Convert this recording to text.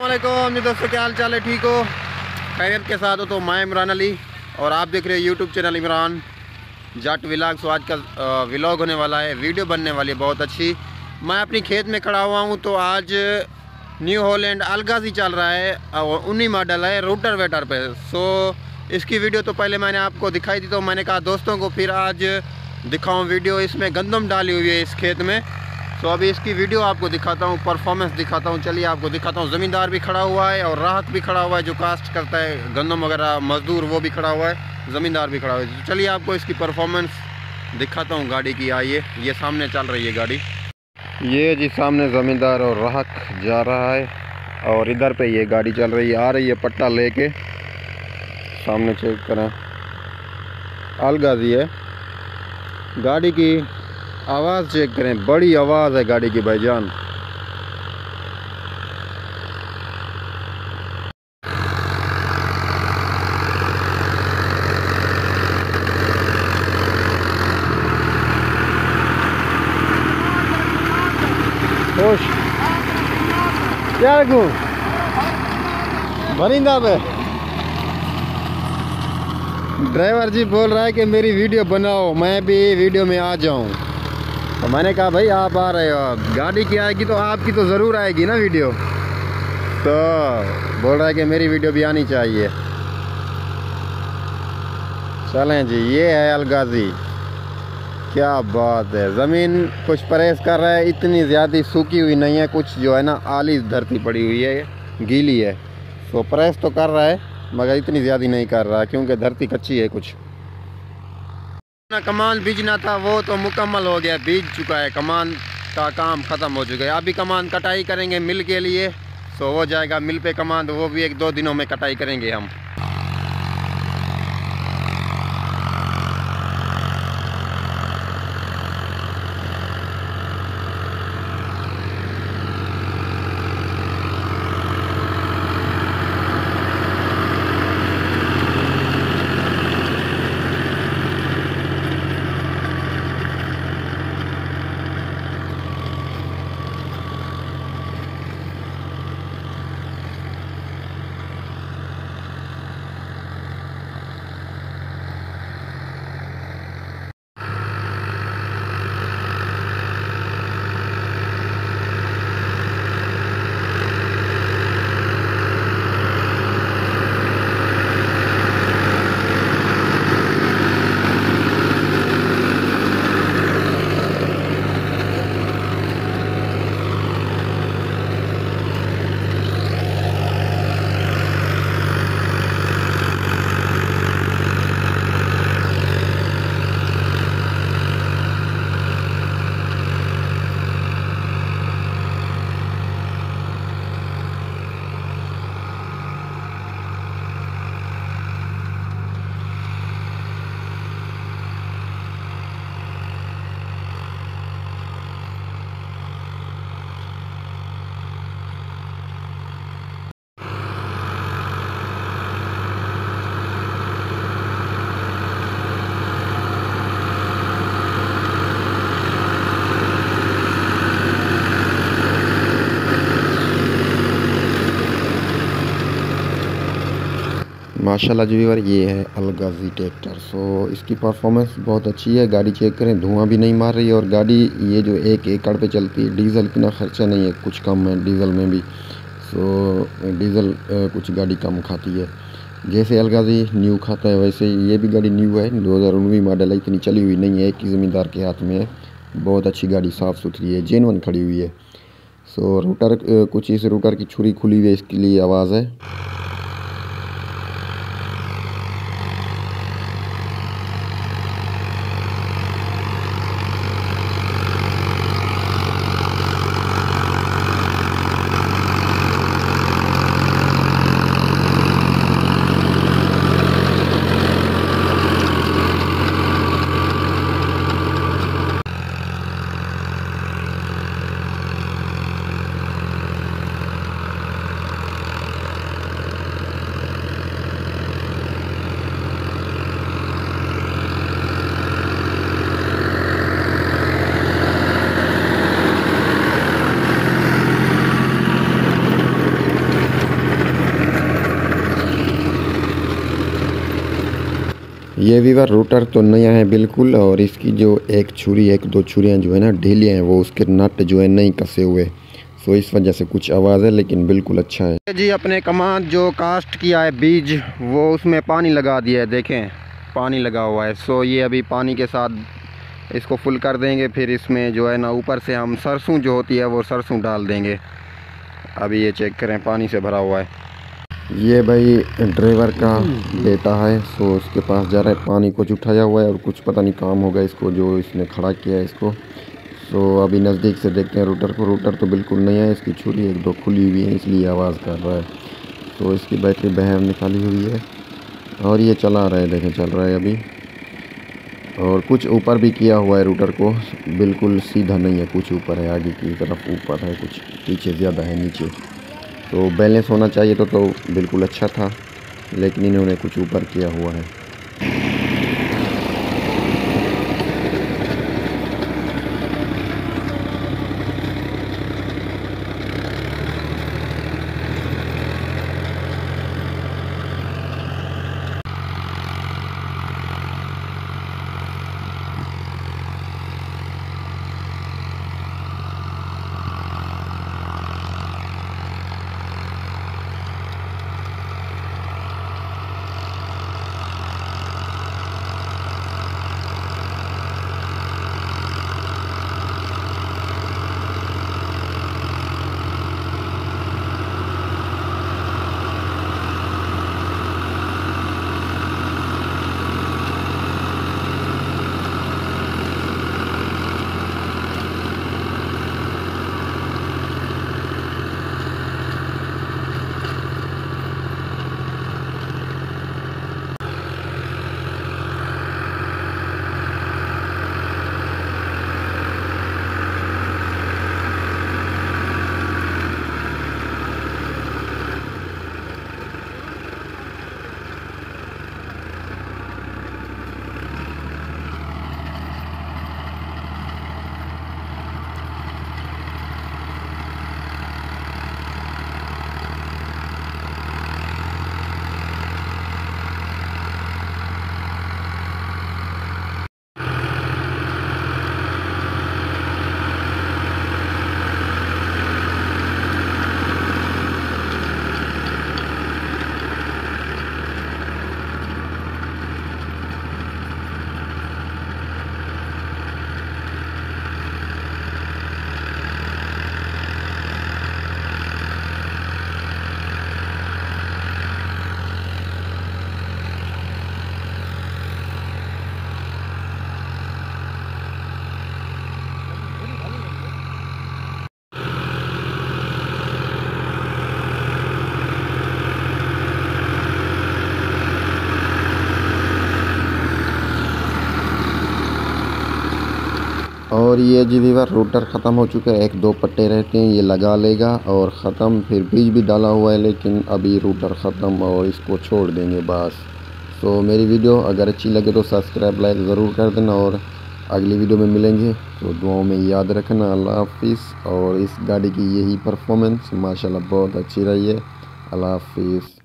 वालेकुम जी दोस्तों, क्या हाल चाल है? ठीक हो, खैरियत के साथ हो? तो मैं इमरान अली और आप देख रहे हैं यूट्यूब चैनल इमरान जट व्लॉग्स। तो आज का व्लॉग होने वाला है, वीडियो बनने वाली है बहुत अच्छी। मैं अपनी खेत में खड़ा हुआ हूँ। तो आज न्यू हॉलैंड अलगाजी चल रहा है और 19 मॉडल है रोटर वेटर पे। सो इसकी वीडियो तो पहले मैंने आपको दिखाई दी, तो मैंने कहा दोस्तों को फिर आज दिखाऊँ वीडियो। इसमें गंदम डाली हुई है इस खेत में। तो अभी इसकी वीडियो आपको दिखाता हूँ, परफॉर्मेंस दिखाता हूँ। चलिए आपको दिखाता हूँ। ज़मींदार भी खड़ा हुआ है और राहत भी खड़ा हुआ है, जो कास्ट करता है गंदम वगैरह मज़दूर, वो भी खड़ा हुआ है, ज़मींदार भी खड़ा हुआ है। तो चलिए आपको इसकी परफॉर्मेंस दिखाता हूँ गाड़ी की। आइए, ये सामने चल रही है गाड़ी, ये जी सामने ज़मींदार और राहत जा रहा है और इधर पे ये गाड़ी चल रही है, आ रही है पट्टा लेके। सामने चेक करें, अलगाजी है। गाड़ी की आवाज़ चेक करें, बड़ी आवाज़ है गाड़ी की भाईजान। खुश क्या रखूं भरिंदा पे? ड्राइवर जी बोल रहा है कि मेरी वीडियो बनाओ, मैं भी वीडियो में आ जाऊं। तो मैंने कहा भाई आप आ रहे हो, गाड़ी की आएगी तो आपकी तो ज़रूर आएगी ना वीडियो। तो बोल रहा है कि मेरी वीडियो भी आनी चाहिए। चलें जी, ये है अलगाजी। क्या बात है, ज़मीन कुछ परहेज़ कर रहा है, इतनी ज़्यादा सूखी हुई नहीं है, कुछ जो है ना आली धरती पड़ी हुई है, गीली है। तो परहेज़ तो कर रहा है मगर इतनी ज़्यादा नहीं कर रहा क्योंकि धरती कच्ची है। कुछ ना कमान बीजना था वो तो मुकम्मल हो गया, बीज चुका है, कमान का काम ख़त्म हो चुका है। अभी कमान कटाई करेंगे मिल के लिए, तो हो जाएगा मिल पे कमान, तो वो भी 1-2 दिनों में कटाई करेंगे हम। माशाल्लाह जी व्यूअर, ये है अलगाजी ट्रैक्टर। सो इसकी परफॉर्मेंस बहुत अच्छी है। गाड़ी चेक करें, धुआं भी नहीं मार रही है और गाड़ी ये जो 1 एकड़ पे चलती है, डीज़ल इतना ख़र्चा नहीं है, कुछ कम है डीज़ल में भी। सो डीज़ल कुछ गाड़ी कम खाती है। जैसे अलगाजी न्यू खाता है वैसे ये भी गाड़ी न्यू है, 2019 मॉडल है, इतनी चली हुई नहीं है, एक ही ज़मींदार के हाथ में है। बहुत अच्छी गाड़ी, साफ़ सुथरी है, जेन्युइन खड़ी हुई है। सो रोटर कुछ इस रोटर की छुरी खुली हुई है, इसके लिए आवाज़ है। ये वीवर रूटर तो नया है बिल्कुल, और इसकी जो एक दो छुरियाँ जो है ना ढीली हैं, वो उसके नट जो है नहीं कसे हुए, सो इस वजह से कुछ आवाज़ है, लेकिन बिल्कुल अच्छा है जी। अपने कमाद जो कास्ट किया है बीज, वो उसमें पानी लगा दिया है, देखें पानी लगा हुआ है। सो ये अभी पानी के साथ इसको फुल कर देंगे, फिर इसमें जो है ना ऊपर से हम सरसों जो होती है वो सरसों डाल देंगे। अभी ये चेक करें पानी से भरा हुआ है। ये भाई ड्राइवर का बेटा है, सो उसके पास जा रहा है, पानी कुछ उठाया हुआ है और कुछ पता नहीं काम होगा इसको जो इसने खड़ा किया है इसको। सो अभी नज़दीक से देखते हैं रूटर को। रूटर तो बिल्कुल नहीं है, इसकी छुरी एक दो खुली हुई है इसलिए आवाज़ कर रहा है। तो इसकी बैटरी बाहर निकाली हुई है और ये चला रहा है, देखें चल रहा है अभी। और कुछ ऊपर भी किया हुआ है रूटर को, बिल्कुल सीधा नहीं है, कुछ ऊपर है, आगे की तरफ ऊपर है, कुछ पीछे ज़्यादा है नीचे। तो बैलेंस होना चाहिए तो बिल्कुल अच्छा था, लेकिन इन्होंने कुछ ऊपर किया हुआ है। और ये जी वीवर रूटर ख़त्म हो चुका है, एक दो पट्टे रहते हैं, ये लगा लेगा और ख़त्म। फिर बीज भी डाला हुआ है, लेकिन अभी रूटर ख़त्म और इसको छोड़ देंगे बस। तो मेरी वीडियो अगर अच्छी लगे तो सब्सक्राइब लाइक ज़रूर कर देना, और अगली वीडियो में मिलेंगे तो दुआओं में याद रखना। अल्लाह हाफिज़। और इस गाड़ी की यही परफॉर्मेंस माशाल्लाह बहुत अच्छी रही है। अल्लाह हाफिज़।